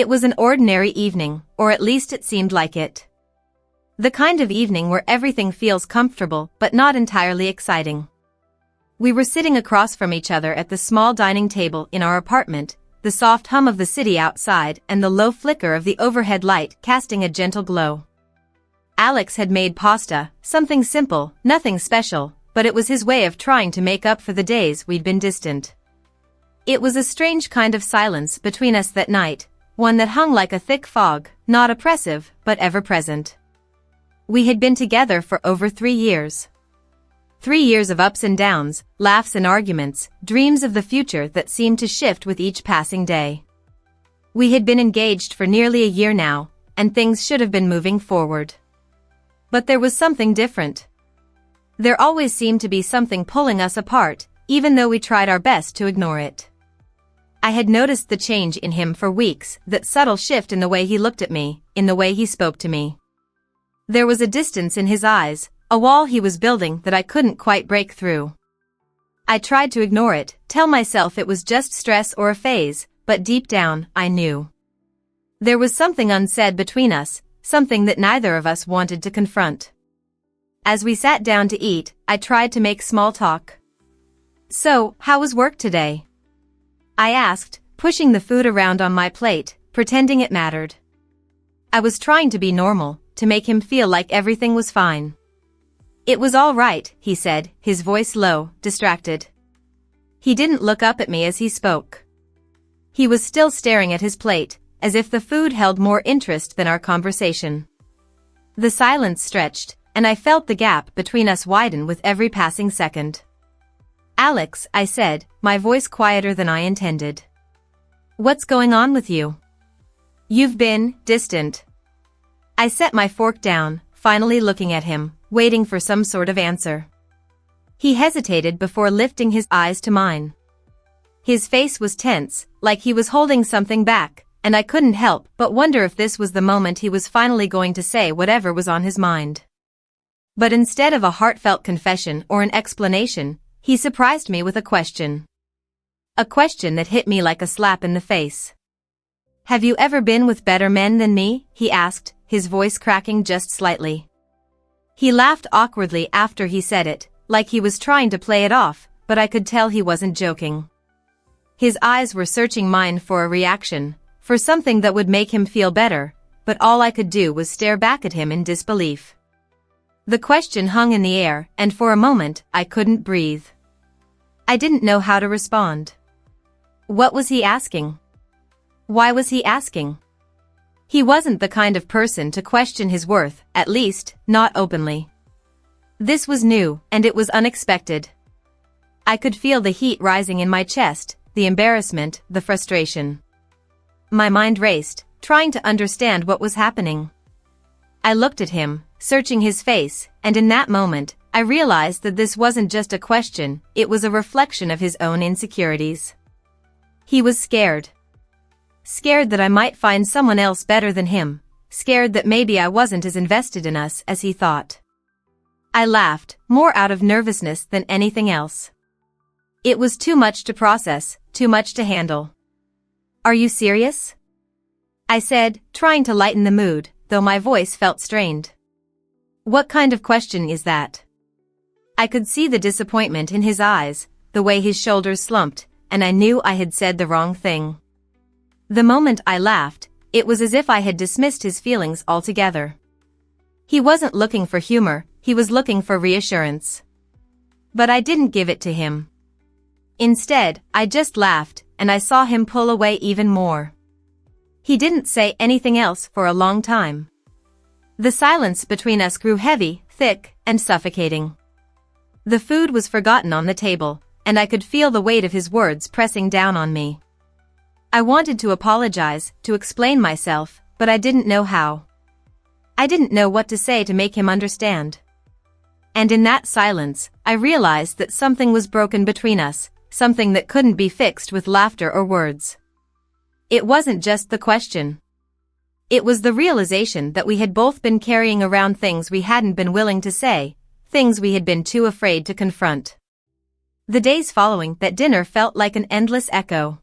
It was an ordinary evening, or at least it seemed like it. The kind of evening where everything feels comfortable but not entirely exciting. We were sitting across from each other at the small dining table in our apartment, the soft hum of the city outside and the low flicker of the overhead light casting a gentle glow. Alex had made pasta, something simple, nothing special, but it was his way of trying to make up for the days we'd been distant. It was a strange kind of silence between us that night, one that hung like a thick fog, not oppressive, but ever-present. We had been together for over 3 years. 3 years of ups and downs, laughs and arguments, dreams of the future that seemed to shift with each passing day. We had been engaged for nearly a year now, and things should have been moving forward. But there was something different. There always seemed to be something pulling us apart, even though we tried our best to ignore it. I had noticed the change in him for weeks, that subtle shift in the way he looked at me, in the way he spoke to me. There was a distance in his eyes, a wall he was building that I couldn't quite break through. I tried to ignore it, tell myself it was just stress or a phase, but deep down, I knew. There was something unsaid between us, something that neither of us wanted to confront. As we sat down to eat, I tried to make small talk. "So, how was work today?" I asked, pushing the food around on my plate, pretending it mattered. I was trying to be normal, to make him feel like everything was fine. "It was all right," he said, his voice low, distracted. He didn't look up at me as he spoke. He was still staring at his plate, as if the food held more interest than our conversation. The silence stretched, and I felt the gap between us widen with every passing second. "Alex," I said, my voice quieter than I intended. "What's going on with you? You've been distant." I set my fork down, finally looking at him, waiting for some sort of answer. He hesitated before lifting his eyes to mine. His face was tense, like he was holding something back, and I couldn't help but wonder if this was the moment he was finally going to say whatever was on his mind. But instead of a heartfelt confession or an explanation, he surprised me with a question. A question that hit me like a slap in the face. "Have you ever been with better men than me?" he asked, his voice cracking just slightly. He laughed awkwardly after he said it, like he was trying to play it off, but I could tell he wasn't joking. His eyes were searching mine for a reaction, for something that would make him feel better, but all I could do was stare back at him in disbelief. The question hung in the air, and for a moment, I couldn't breathe. I didn't know how to respond. What was he asking? Why was he asking? He wasn't the kind of person to question his worth, at least, not openly. This was new, and it was unexpected. I could feel the heat rising in my chest, the embarrassment, the frustration. My mind raced, trying to understand what was happening. I looked at him, searching his face, and in that moment, I realized that this wasn't just a question, it was a reflection of his own insecurities. He was scared. Scared that I might find someone else better than him, scared that maybe I wasn't as invested in us as he thought. I laughed, more out of nervousness than anything else. It was too much to process, too much to handle. "Are you serious?" I said, trying to lighten the mood, though my voice felt strained. "What kind of question is that?" I could see the disappointment in his eyes, the way his shoulders slumped, and I knew I had said the wrong thing. The moment I laughed, it was as if I had dismissed his feelings altogether. He wasn't looking for humor, he was looking for reassurance. But I didn't give it to him. Instead, I just laughed, and I saw him pull away even more. He didn't say anything else for a long time. The silence between us grew heavy, thick, and suffocating. The food was forgotten on the table, and I could feel the weight of his words pressing down on me. I wanted to apologize, to explain myself, but I didn't know how. I didn't know what to say to make him understand. And in that silence, I realized that something was broken between us, something that couldn't be fixed with laughter or words. It wasn't just the question. It was the realization that we had both been carrying around things we hadn't been willing to say, things we had been too afraid to confront. The days following that dinner felt like an endless echo.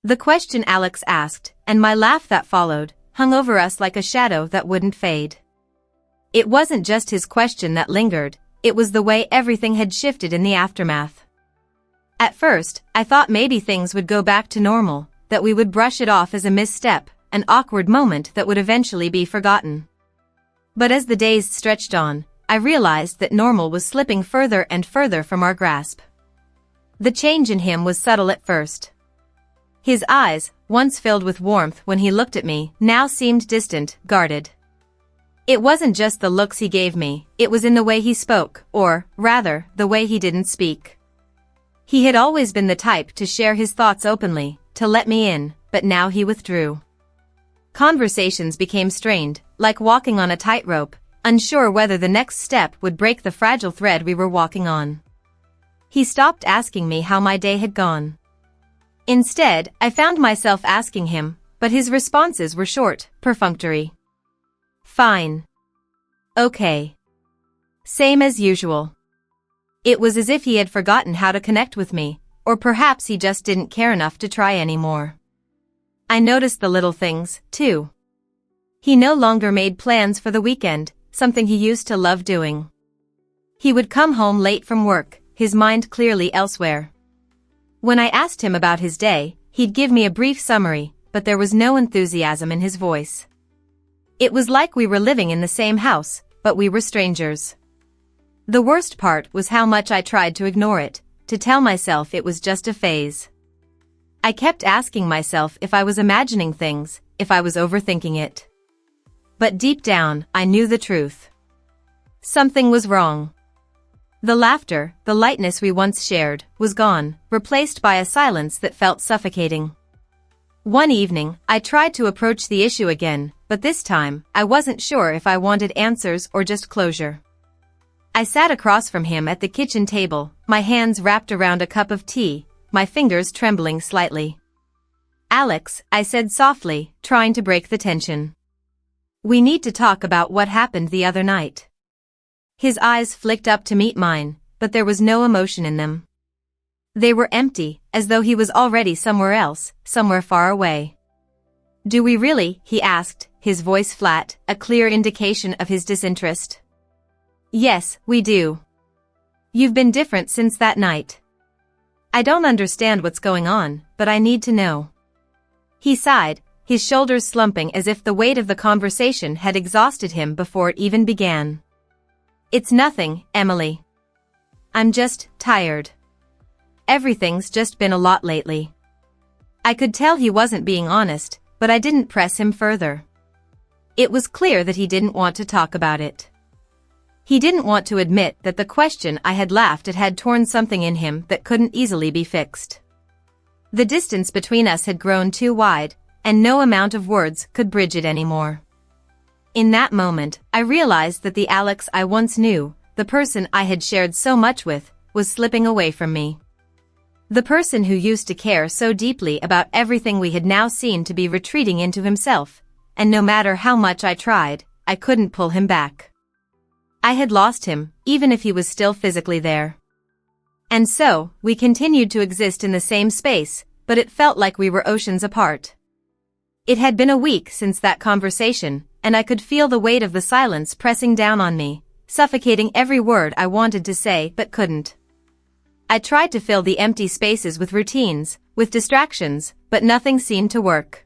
The question Alex asked, and my laugh that followed hung over us like a shadow that wouldn't fade. It wasn't just his question that lingered, it was the way everything had shifted in the aftermath. At first, I thought maybe things would go back to normal, that we would brush it off as a misstep, an awkward moment that would eventually be forgotten. But as the days stretched on, I realized that normal was slipping further and further from our grasp. The change in him was subtle at first. His eyes, once filled with warmth when he looked at me, now seemed distant, guarded. It wasn't just the looks he gave me, it was in the way he spoke, or, rather, the way he didn't speak. He had always been the type to share his thoughts openly, to let me in, but now he withdrew. Conversations became strained, like walking on a tightrope, unsure whether the next step would break the fragile thread we were walking on. He stopped asking me how my day had gone. Instead, I found myself asking him, but his responses were short, perfunctory. Fine. Okay. Same as usual. It was as if he had forgotten how to connect with me, or perhaps he just didn't care enough to try anymore. I noticed the little things, too. He no longer made plans for the weekend, something he used to love doing. He would come home late from work, his mind clearly elsewhere. When I asked him about his day, he'd give me a brief summary, but there was no enthusiasm in his voice. It was like we were living in the same house, but we were strangers. The worst part was how much I tried to ignore it, to tell myself it was just a phase. I kept asking myself if I was imagining things, if I was overthinking it. But deep down, I knew the truth. Something was wrong. The laughter, the lightness we once shared, was gone, replaced by a silence that felt suffocating. One evening, I tried to approach the issue again, but this time, I wasn't sure if I wanted answers or just closure. I sat across from him at the kitchen table, my hands wrapped around a cup of tea, my fingers trembling slightly. Alex, I said softly, trying to break the tension. We need to talk about what happened the other night. His eyes flicked up to meet mine, but there was no emotion in them. They were empty, as though he was already somewhere else, somewhere far away. Do we really? He asked, his voice flat, a clear indication of his disinterest. Yes, we do. You've been different since that night. I don't understand what's going on, but I need to know. He sighed, his shoulders slumping as if the weight of the conversation had exhausted him before it even began. It's nothing, Emily. I'm just tired. Everything's just been a lot lately. I could tell he wasn't being honest, but I didn't press him further. It was clear that he didn't want to talk about it. He didn't want to admit that the question I had laughed at had torn something in him that couldn't easily be fixed. The distance between us had grown too wide, and no amount of words could bridge it anymore. In that moment, I realized that the Alex I once knew, the person I had shared so much with, was slipping away from me. The person who used to care so deeply about everything we had now seen to be retreating into himself, and no matter how much I tried, I couldn't pull him back. I had lost him, even if he was still physically there. And so, we continued to exist in the same space, but it felt like we were oceans apart. It had been a week since that conversation, and I could feel the weight of the silence pressing down on me, suffocating every word I wanted to say but couldn't. I tried to fill the empty spaces with routines, with distractions, but nothing seemed to work.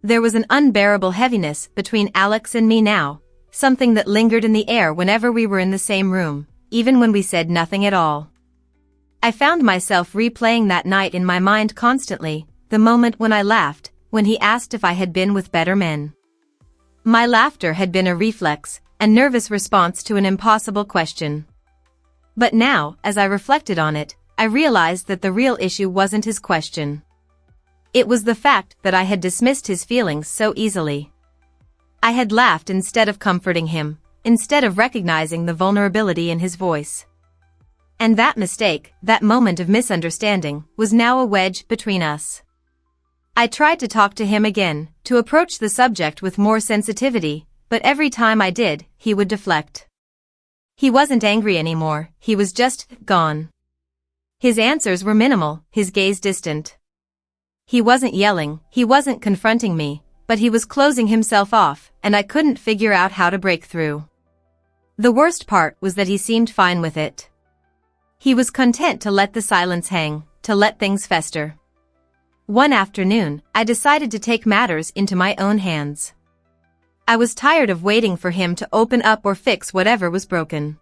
There was an unbearable heaviness between Alex and me now, something that lingered in the air whenever we were in the same room, even when we said nothing at all. I found myself replaying that night in my mind constantly, the moment when I laughed, when he asked if I had been with better men. My laughter had been a reflex, a nervous response to an impossible question. But now, as I reflected on it, I realized that the real issue wasn't his question. It was the fact that I had dismissed his feelings so easily. I had laughed instead of comforting him, instead of recognizing the vulnerability in his voice. And that mistake, that moment of misunderstanding, was now a wedge between us. I tried to talk to him again, to approach the subject with more sensitivity, but every time I did, he would deflect. He wasn't angry anymore, he was just gone. His answers were minimal, his gaze distant. He wasn't yelling, he wasn't confronting me, but he was closing himself off, and I couldn't figure out how to break through. The worst part was that he seemed fine with it. He was content to let the silence hang, to let things fester. One afternoon, I decided to take matters into my own hands. I was tired of waiting for him to open up or fix whatever was broken.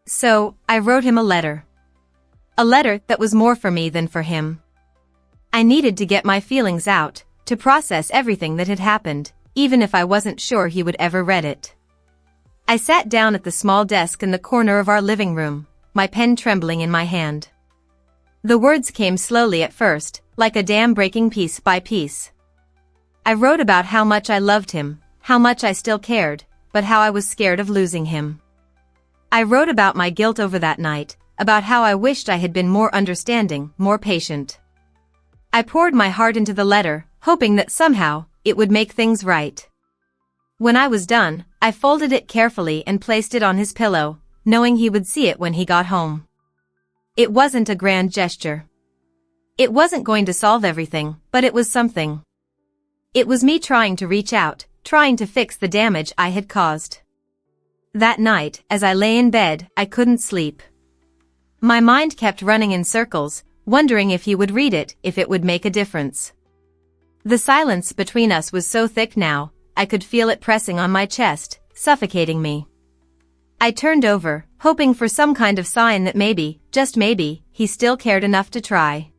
So, I wrote him a letter. A letter that was more for me than for him. I needed to get my feelings out, to process everything that had happened, even if I wasn't sure he would ever read it. I sat down at the small desk in the corner of our living room, my pen trembling in my hand. The words came slowly at first, like a dam breaking piece by piece. I wrote about how much I loved him, how much I still cared, but how I was scared of losing him. I wrote about my guilt over that night, about how I wished I had been more understanding, more patient. I poured my heart into the letter, hoping that somehow, it would make things right. When I was done, I folded it carefully and placed it on his pillow, knowing he would see it when he got home. It wasn't a grand gesture. It wasn't going to solve everything, but it was something. It was me trying to reach out, trying to fix the damage I had caused. That night, as I lay in bed, I couldn't sleep. My mind kept running in circles, wondering if he would read it, if it would make a difference. The silence between us was so thick now, I could feel it pressing on my chest, suffocating me. I turned over, hoping for some kind of sign that maybe, just maybe, he still cared enough to try.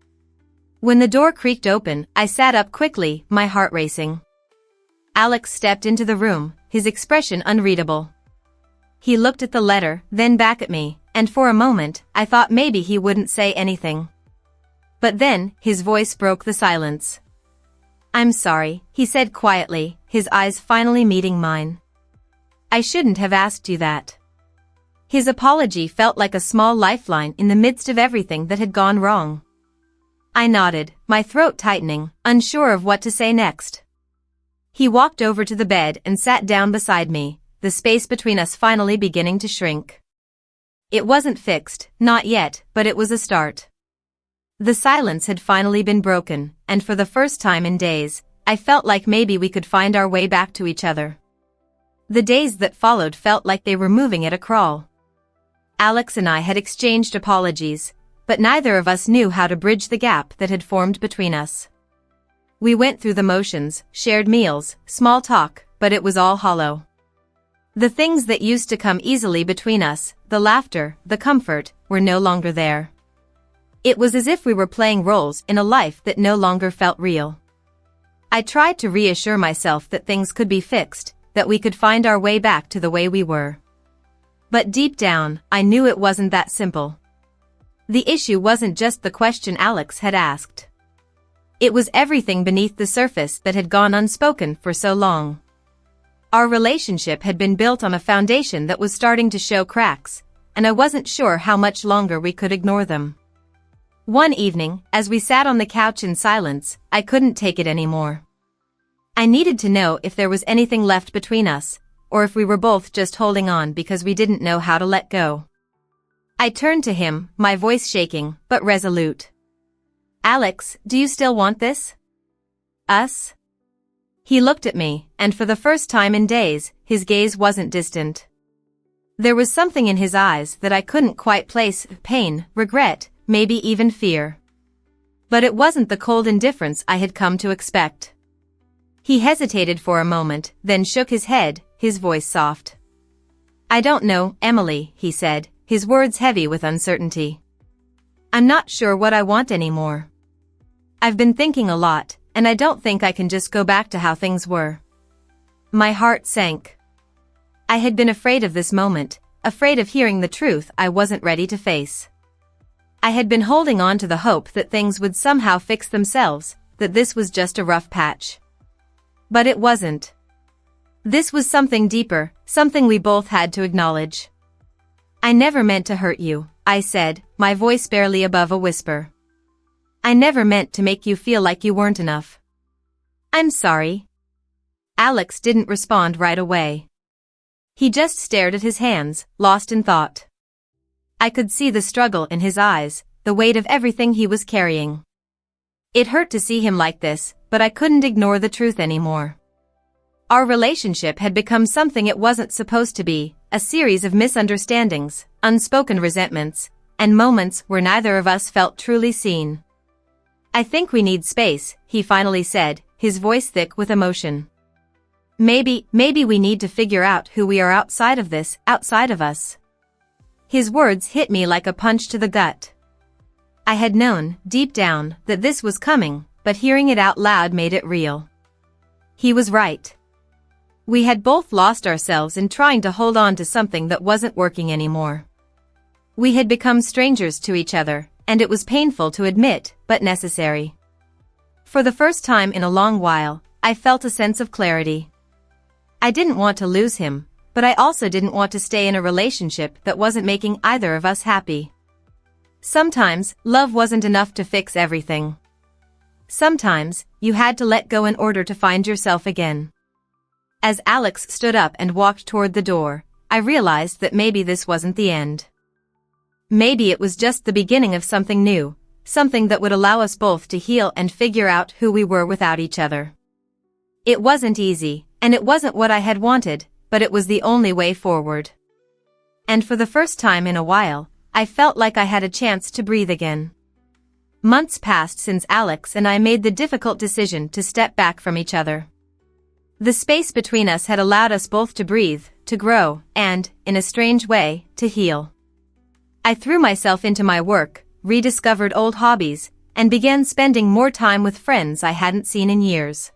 When the door creaked open, I sat up quickly, my heart racing. Alex stepped into the room, his expression unreadable. He looked at the letter, then back at me, and for a moment, I thought maybe he wouldn't say anything. But then, his voice broke the silence. "I'm sorry," he said quietly, his eyes finally meeting mine. "I shouldn't have asked you that." His apology felt like a small lifeline in the midst of everything that had gone wrong. I nodded, my throat tightening, unsure of what to say next. He walked over to the bed and sat down beside me, the space between us finally beginning to shrink. It wasn't fixed, not yet, but it was a start. The silence had finally been broken, and for the first time in days, I felt like maybe we could find our way back to each other. The days that followed felt like they were moving at a crawl. Alex and I had exchanged apologies, but neither of us knew how to bridge the gap that had formed between us. We went through the motions, shared meals, small talk, but it was all hollow. The things that used to come easily between us, the laughter, the comfort, were no longer there. It was as if we were playing roles in a life that no longer felt real. I tried to reassure myself that things could be fixed, that we could find our way back to the way we were. But deep down, I knew it wasn't that simple. The issue wasn't just the question Alex had asked. It was everything beneath the surface that had gone unspoken for so long. Our relationship had been built on a foundation that was starting to show cracks, and I wasn't sure how much longer we could ignore them. One evening, as we sat on the couch in silence, I couldn't take it anymore. I needed to know if there was anything left between us, or if we were both just holding on because we didn't know how to let go. I turned to him, my voice shaking, but resolute. "Alex, do you still want this? Us?" He looked at me, and for the first time in days, his gaze wasn't distant. There was something in his eyes that I couldn't quite place: pain, regret, maybe even fear. But it wasn't the cold indifference I had come to expect. He hesitated for a moment, then shook his head, his voice soft. "I don't know, Emily," he said, his words heavy with uncertainty. "I'm not sure what I want anymore. I've been thinking a lot, and I don't think I can just go back to how things were." My heart sank. I had been afraid of this moment, afraid of hearing the truth I wasn't ready to face. I had been holding on to the hope that things would somehow fix themselves, that this was just a rough patch. But it wasn't. This was something deeper, something we both had to acknowledge. "I never meant to hurt you," I said, my voice barely above a whisper. "I never meant to make you feel like you weren't enough. I'm sorry." Alex didn't respond right away. He just stared at his hands, lost in thought. I could see the struggle in his eyes, the weight of everything he was carrying. It hurt to see him like this, but I couldn't ignore the truth anymore. Our relationship had become something it wasn't supposed to be, a series of misunderstandings, unspoken resentments, and moments where neither of us felt truly seen. "I think we need space," he finally said, his voice thick with emotion. Maybe we need to figure out who we are outside of this, outside of us." His words hit me like a punch to the gut. I had known, deep down, that this was coming, but hearing it out loud made it real. He was right. We had both lost ourselves in trying to hold on to something that wasn't working anymore. We had become strangers to each other, and it was painful to admit, but necessary. For the first time in a long while, I felt a sense of clarity. I didn't want to lose him, but I also didn't want to stay in a relationship that wasn't making either of us happy. Sometimes, love wasn't enough to fix everything. Sometimes, you had to let go in order to find yourself again. As Alex stood up and walked toward the door, I realized that maybe this wasn't the end. Maybe it was just the beginning of something new, something that would allow us both to heal and figure out who we were without each other. It wasn't easy, and it wasn't what I had wanted, but it was the only way forward. And for the first time in a while, I felt like I had a chance to breathe again. Months passed since Alex and I made the difficult decision to step back from each other. The space between us had allowed us both to breathe, to grow, and, in a strange way, to heal. I threw myself into my work, rediscovered old hobbies, and began spending more time with friends I hadn't seen in years.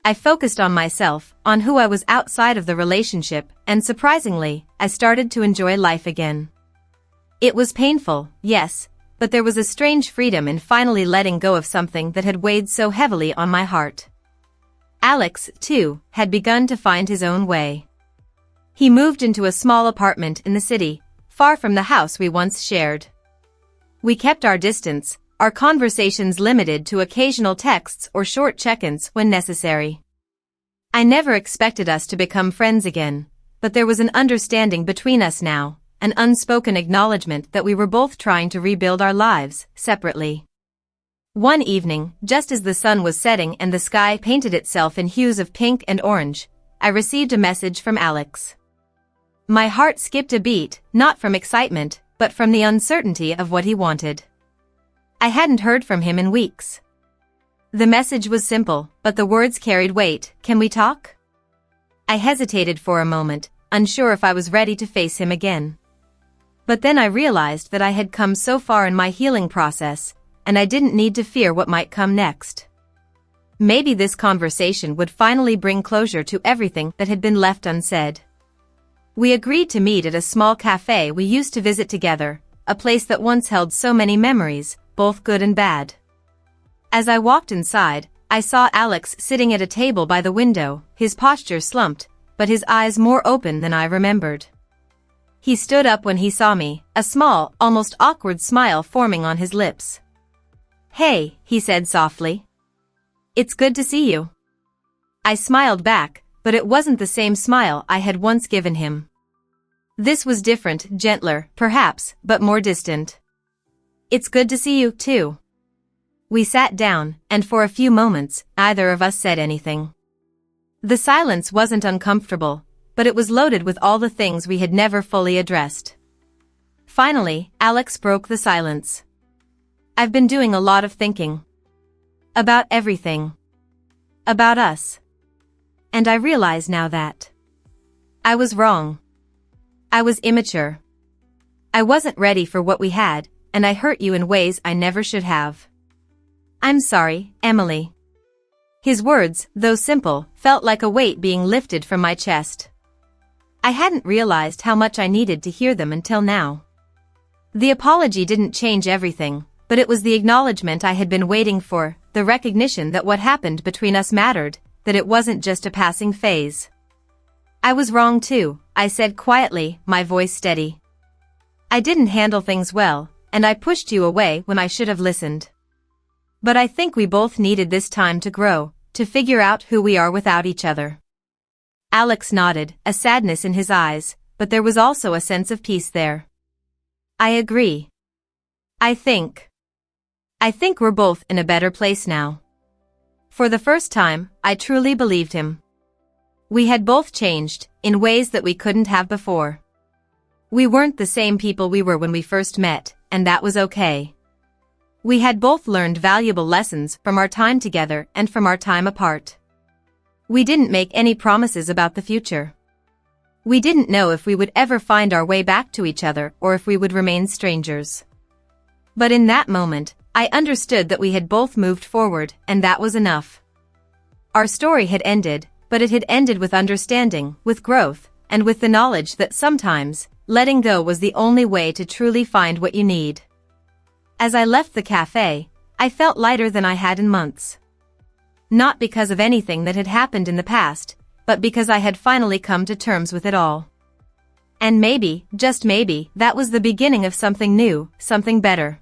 I focused on myself, on who I was outside of the relationship, and surprisingly, I started to enjoy life again. It was painful, yes, but there was a strange freedom in finally letting go of something that had weighed so heavily on my heart. Alex, too, had begun to find his own way. He moved into a small apartment in the city, far from the house we once shared. We kept our distance, our conversations limited to occasional texts or short check-ins when necessary. I never expected us to become friends again, but there was an understanding between us now, an unspoken acknowledgement that we were both trying to rebuild our lives, separately. One evening, just as the sun was setting and the sky painted itself in hues of pink and orange, I received a message from Alex. My heart skipped a beat, not from excitement, but from the uncertainty of what he wanted. I hadn't heard from him in weeks. The message was simple, but the words carried weight. "Can we talk?" I hesitated for a moment, unsure if I was ready to face him again. But then I realized that I had come so far in my healing process, and I didn't need to fear what might come next. Maybe this conversation would finally bring closure to everything that had been left unsaid. We agreed to meet at a small cafe we used to visit together, a place that once held so many memories, both good and bad. As I walked inside, I saw Alex sitting at a table by the window, his posture slumped, but his eyes more open than I remembered. He stood up when he saw me, a small, almost awkward smile forming on his lips. "Hey," he said softly. "It's good to see you." I smiled back, but it wasn't the same smile I had once given him. This was different, gentler, perhaps, but more distant. "It's good to see you, too." We sat down, and for a few moments, neither of us said anything. The silence wasn't uncomfortable, but it was loaded with all the things we had never fully addressed. Finally, Alex broke the silence. "I've been doing a lot of thinking. About everything. About us. And I realize now that I was wrong. I was immature. I wasn't ready for what we had, and I hurt you in ways I never should have. I'm sorry, Emily." His words, though simple, felt like a weight being lifted from my chest. I hadn't realized how much I needed to hear them until now. The apology didn't change everything, but it was the acknowledgement I had been waiting for, the recognition that what happened between us mattered, that it wasn't just a passing phase. "I was wrong too," I said quietly, my voice steady. "I didn't handle things well, and I pushed you away when I should have listened. But I think we both needed this time to grow, to figure out who we are without each other." Alex nodded, a sadness in his eyes, but there was also a sense of peace there. "I agree. I think I think we're both in a better place now. For the first time, I truly believed him. We had both changed, in ways that we couldn't have before. We weren't the same people we were when we first met, and that was okay. We had both learned valuable lessons from our time together and from our time apart. We didn't make any promises about the future. We didn't know if we would ever find our way back to each other or if we would remain strangers. But in that moment, I understood that we had both moved forward, and that was enough. Our story had ended, but it had ended with understanding, with growth, and with the knowledge that sometimes, letting go was the only way to truly find what you need. As I left the cafe, I felt lighter than I had in months. Not because of anything that had happened in the past, but because I had finally come to terms with it all. And maybe, just maybe, that was the beginning of something new, something better.